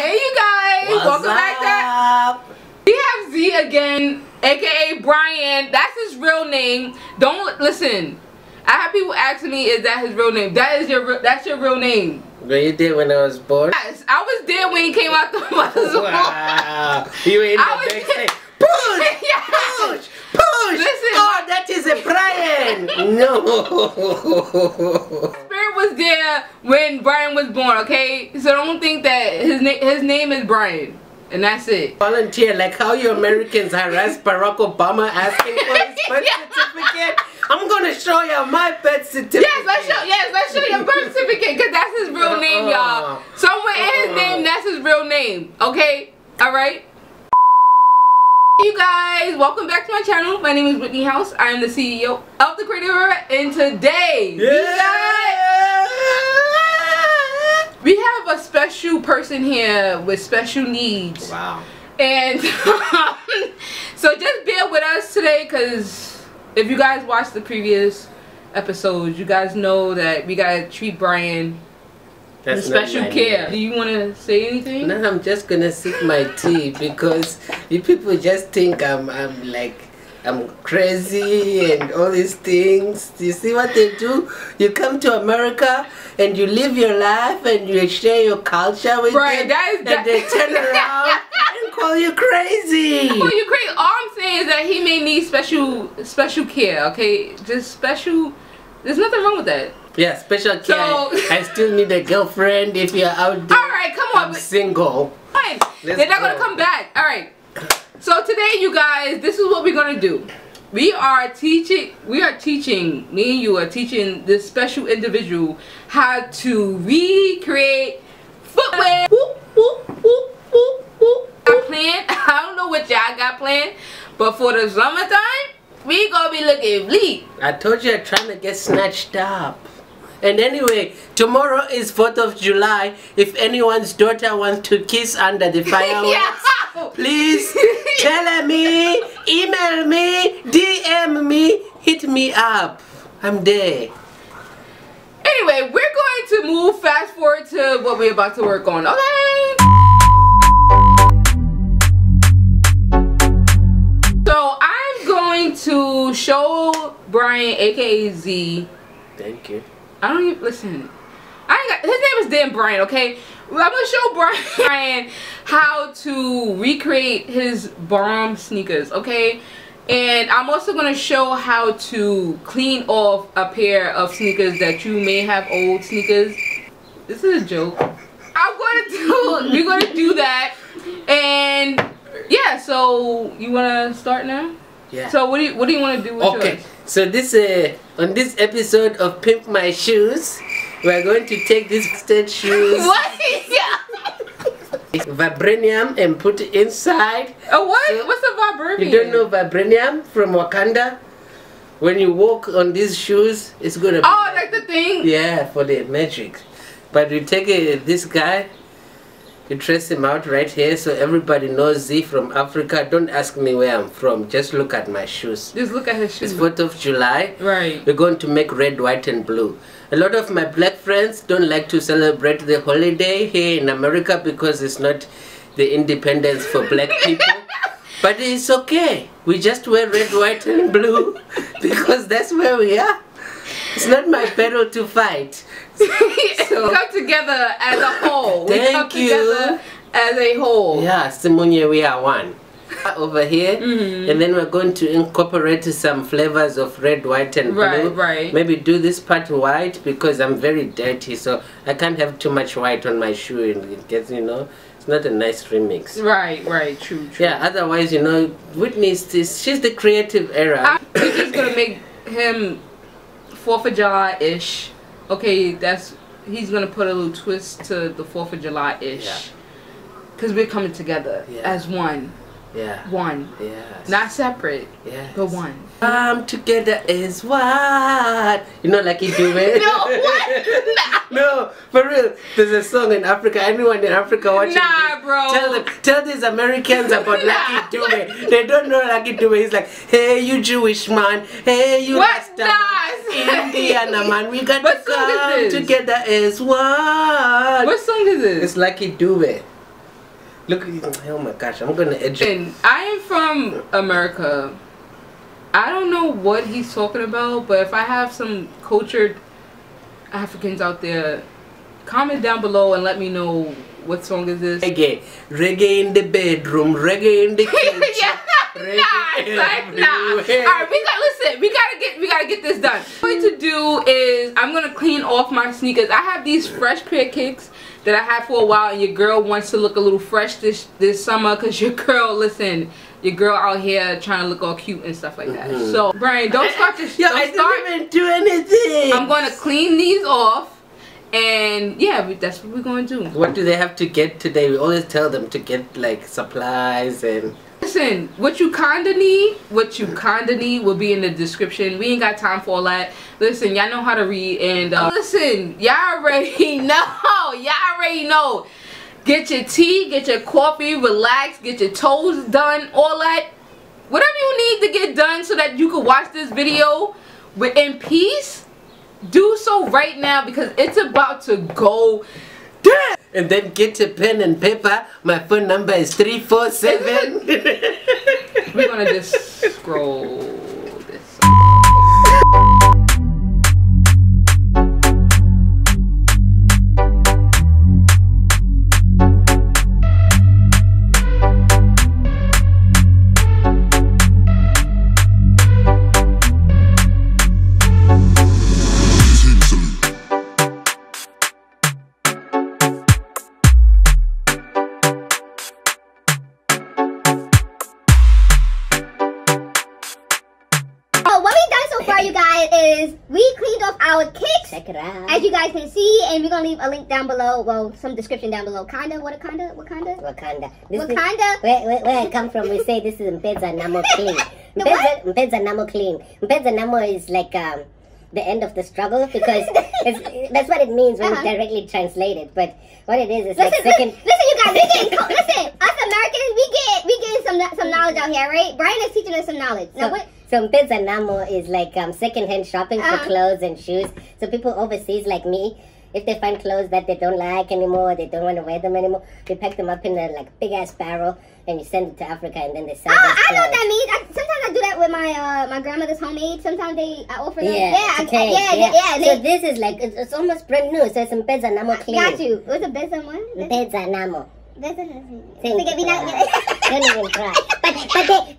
Hey you guys, welcome back to. We have Z again, aka Brian. That's his real name. Don't listen. I have people asking me, is that his real name? That's your real name. Were you there when I was born? Yes, I was there when he came out the mother's womb. Wow. You were in the back saying, push, Yes. push, push. Listen, oh, that is a Brian. No. Spirit was there when Brian was born, okay? So don't think that his name is Brian. And that's it. Volunteer, like how you Americans harass Barack Obama asking for his birth certificate. I'm gonna show you my birth certificate. Let's show your birth certificate, because that's his real name, y'all. Somewhere in his name, that's his real name. Okay? Alright? You guys, welcome back to my channel. My name is Whitney House. I am the CEO of The Creative Era, and today, we have a special person here with special needs. Wow. And so just bear with us today, because if you guys watched the previous episodes, you guys know that we gotta treat Brian with special care. Do you want to say anything? No, I'm just gonna sip my tea because you people just think I'm crazy and all these things. You see what they do? You come to America and you live your life and you share your culture with them, and they turn around and call you crazy. Call you crazy. All I'm saying is that he may need special care. Okay, just special. There's nothing wrong with that. Yeah, special care. So, I still need a girlfriend if you're out there. All right, come on. I'm single. Fine. They're not gonna come back. All right. So today, you guys, this is what we're gonna do. Me and you are teaching this special individual how to recreate footwear. I don't know what y'all got planned, but for the summertime, we gonna be looking bleak. I told you I'm trying to get snatched up. And anyway, tomorrow is 4th of July. If anyone's daughter wants to kiss under the fireworks, please tell me, email me, DM me, hit me up. I'm there. Anyway, we're going to move fast forward to what we're about to work on, okay? So I'm going to show Brian, aka Z. Thank you. I don't even listen. His name is Dan Brian, okay? I'm gonna show Brian how to recreate his bomb sneakers, okay? And I'm also gonna show how to clean off a pair of sneakers that you may have old sneakers. This is a joke. We're gonna do that. And yeah, so you wanna start now? Yeah. So what do you want to do with yours? So this on this episode of Pimp My Shoes, we're going to take these state shoes. What? Vibranium and put it inside. Oh, what? So, what's a vibranium? You don't know vibranium from Wakanda? When you walk on these shoes, it's gonna be like the thing? Yeah, for the magic. But you take this guy, you trace him out right here so everybody knows Z from Africa. Don't ask me where I'm from. Just look at my shoes. Just look at his shoes. It's 4th of July. Right. We're going to make red, white, and blue. A lot of my black friends don't like to celebrate the holiday here in America because it's not the independence for black people. But it's okay. We just wear red, white, and blue because that's where we are. It's not my battle to fight. So, come together as a whole. Thank you. Together as a whole. Yeah, Simonye, we are one. Over here, and then we're going to incorporate some flavors of red, white, and blue. Right. Maybe do this part white because I'm very dirty, so I can't have too much white on my shoe, and it gets, it's not a nice remix. Right. True. Yeah. Otherwise, Whitney she's the creative era. We're just gonna make him 4th of July-ish. Okay, he's gonna put a little twist to the 4th of July-ish. Yeah. Cause we're coming together as one. Yeah. One. Yes. Not separate. Yes. But one. Come together is one. Like you do it. No, what? No, for real. There's a song in Africa. Anyone in Africa watching this, bro. Tell these Americans about Lucky Dube. They don't know Lucky Dube. He's like, hey, you Jewish man. Hey, you Rasta man. Indiana man. We got to come together as one. What song is this? It's Lucky Dube. Look, oh my gosh, I'm gonna educate. I am from America. I don't know what he's talking about, but if I have some cultured Africans out there, comment down below and let me know what song is this. Reggae in the bedroom, reggae in the kitchen. Alright, we gotta get this done. What I'm going to do is I'm gonna clean off my sneakers. I have these fresh pair of kicks that I had for a while, and your girl wants to look a little fresh this summer, because your girl, your girl out here trying to look all cute and stuff like that. So Brian, don't start this. I didn't even do anything. I'm gonna clean these off, and yeah, that's what we're gonna do. What do they have to get today? We always tell them to get like supplies and. Listen, what you kinda need will be in the description. We ain't got time for all that. Listen, y'all know how to read, and listen, y'all already know. Get your tea, get your coffee, relax, get your toes done, all that. Whatever you need to get done so that you can watch this video in peace, do so right now, because it's about to go down. And then get your pen and paper. My phone number is 347. We're gonna just scroll this. You guys, is we cleaned off our kicks. Check it out. As you guys can see, and we're gonna leave a link down below. Well, some description down below. What kind of? Wakanda. Where I come from, we say this is Mpedza Namo clean. Mpedza Namo clean. Mpedza Namo is like the end of the struggle, because that's what it means when directly translated. But what it is like second. Listen, you guys, listen. Us Americans, we getting some knowledge out here, right? Brian is teaching us some knowledge. Now what? So Mpedza Namo is like second-hand shopping for clothes and shoes. So people overseas like me, if they find clothes that they don't like anymore, they don't want to wear them anymore, we pack them up in a like big-ass barrel and you send it to Africa, and then they sell those clothes. I know what that means. Sometimes I do that with my grandmother's homemade. Sometimes I offer them. Yeah. So this is like, it's almost brand new. So it's Mpedza Namo clean. Got you. What's a Mpedza one? Mpedza Namo. Don't even try.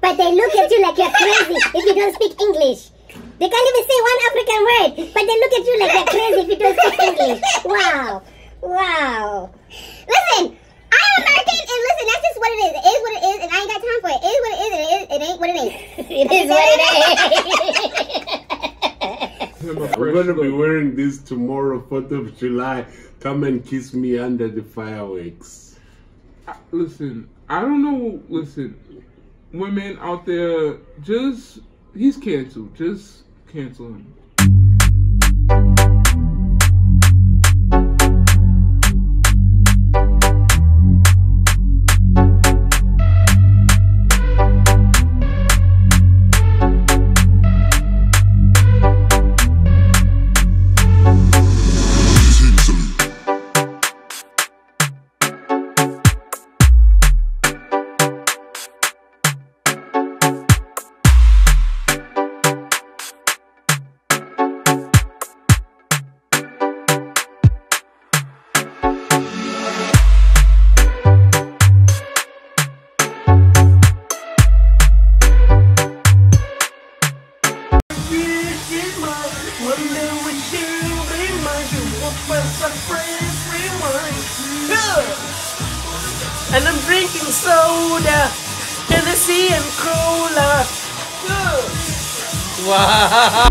But they look at you like you're crazy if you don't speak English. They can't even say one African word, but they look at you like you're crazy if you don't speak English. Wow. Listen, I'm American, and listen, that's just what it is. It is what it is, and I ain't got time for it. It is what it is, and it ain't what it ain't. It is what it is. I'm gonna be wearing this tomorrow, 4th of July. Come and kiss me under the fireworks. Listen, I don't know. Listen, women out there, he's canceled. Just cancel him. And I'm drinking soda, Hennessy and cola. Wow.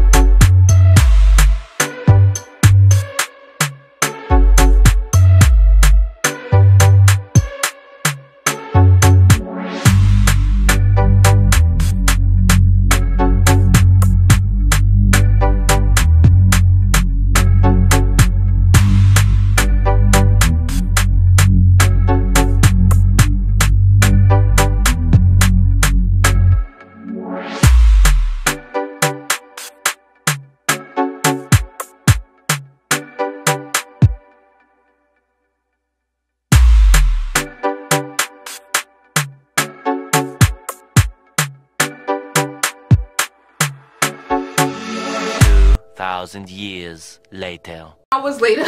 2,000 years later. Hours later.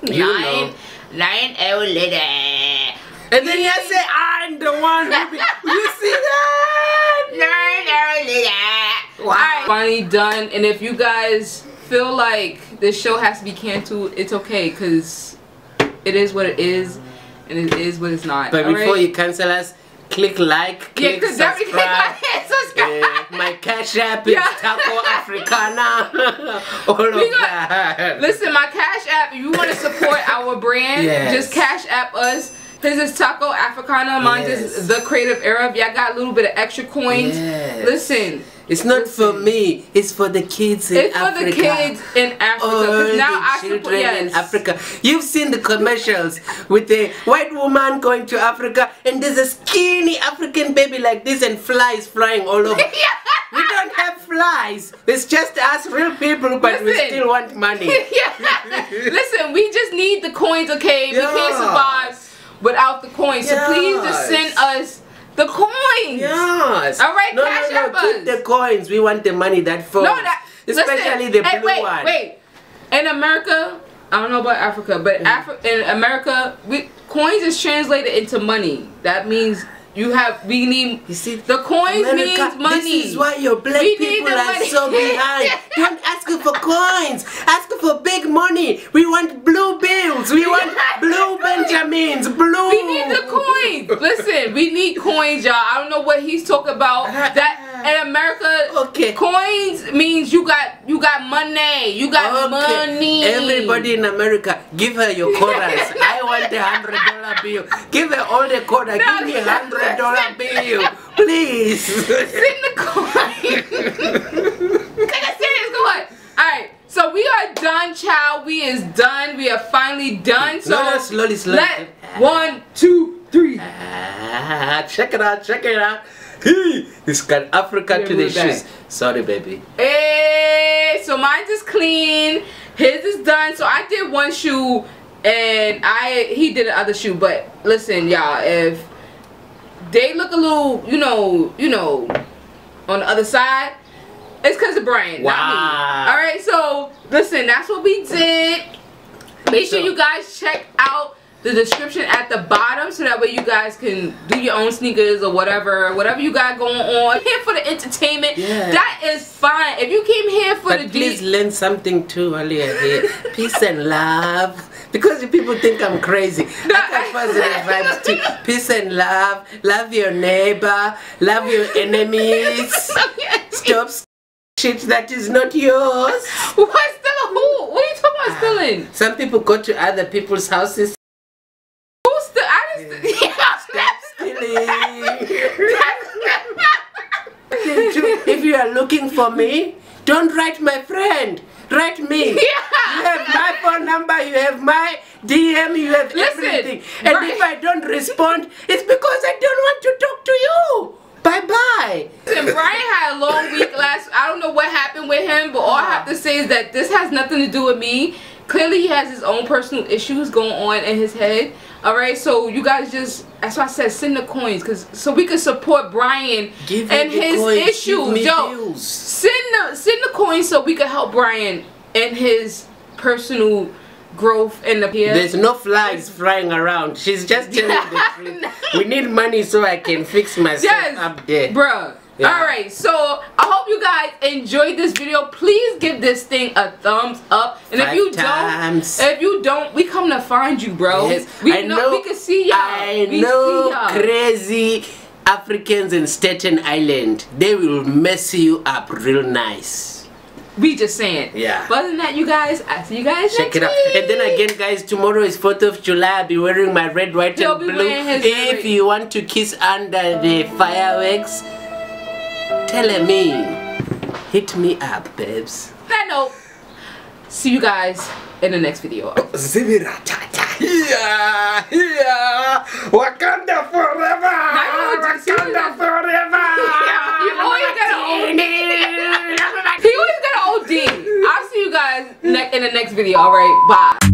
You 9 hours later. And then you say, I'm the one who you see that? 9 hours later. Wow. Alright, finally done. And if you guys feel like this show has to be canceled, it's okay, because it is what it is and it is what it's not. But before you cancel us, click like, click subscribe. My Cash App is Taco Africana. All of that. Listen, my Cash App, if you want to support our brand, just Cash App us. His is Taco Africana, mine is The Creative Era. Y'all got a little bit of extra coins. Listen. It's not for me. It's for the kids in Africa. It's for the kids in Africa. All Now the I children in Africa. You've seen the commercials with the white woman going to Africa and there's a skinny African baby like this and flies flying all over. We don't have flies. It's just us real people, but we still want money. Listen, we just need the coins, okay? We can't survive without the coins. So please just send us the coins. Yes. All right, Cash App us. Keep the coins. We want the money that falls. No, that, especially the blue one. Wait. In America, I don't know about Africa, but in America, coins is translated into money. That means we need. You see, the coins means money. This is why your black people are so behind. Don't ask for coins. Ask for big money. We want blue bills. We want blue Benjamins. Blue. We need the coins. Listen, we need coins, y'all. I don't know what he's talking about. That in America, coins means you got money. You got money. Everybody in America, give her your quarters. I want the $100 bill. Give her all the quarters. Give me $100 bill, please. Send the coin. Alright, so we are done, child. We is done. We are finally done. So no, slowly. 1, 2, 3. Check it out. Hey, it's got Africa to the shoes. Sorry, baby. Hey, so mine is clean. His is done. So I did one shoe and he did the other shoe. But listen, y'all, if they look a little, you know, on the other side, it's because of Brian, not me. Alright, so listen, that's what we did. Make sure you guys check out the description at the bottom so that way you guys can do your own sneakers or whatever you got going on. Here for the entertainment, that is fine. If you came here for the please learn something too while you're here. Peace and love. Because people think I'm crazy. I got positive vibes too. Peace and love. Love your neighbor. Love your enemies. Stop shit that is not yours. What's the who? What are you talking about stealing? Some people go to other people's houses. Stop stealing. If you are looking for me, don't write my friend. Write me. You have my phone number, you have my DM, you have everything. And if I don't respond, it's because I don't want to talk to you. Bye-bye. Listen, Brian had a long week I don't know what happened with him, but all I have to say is that this has nothing to do with me. Clearly he has his own personal issues going on in his head. Alright, so you guys just, that's why I said send the coins, so we can support Brian and his issues. Yo, send the coins so we can help Brian and his personal growth in the here. There's no flies flying around. She's just telling the truth. We need money so I can fix myself up there. Bruh. Alright, so I hope you guys enjoyed this video. Please give this thing a thumbs up. And if you don't, we come to find you, bro. Yes, we know we can see y'all. I know crazy Africans in Staten Island. They will mess you up real nice. We just saying. Yeah. But other than that, you guys, I see you guys next week. And then again, guys, tomorrow is 4th of July. I'll be wearing my red, white, and blue. If you want to kiss under the fireworks, tell me, hit me up, babes. That note, see you guys in the next video. Wakanda forever! Wakanda forever! You always gotta OD. He always gotta OD. I'll see you guys in the next video. Alright, bye.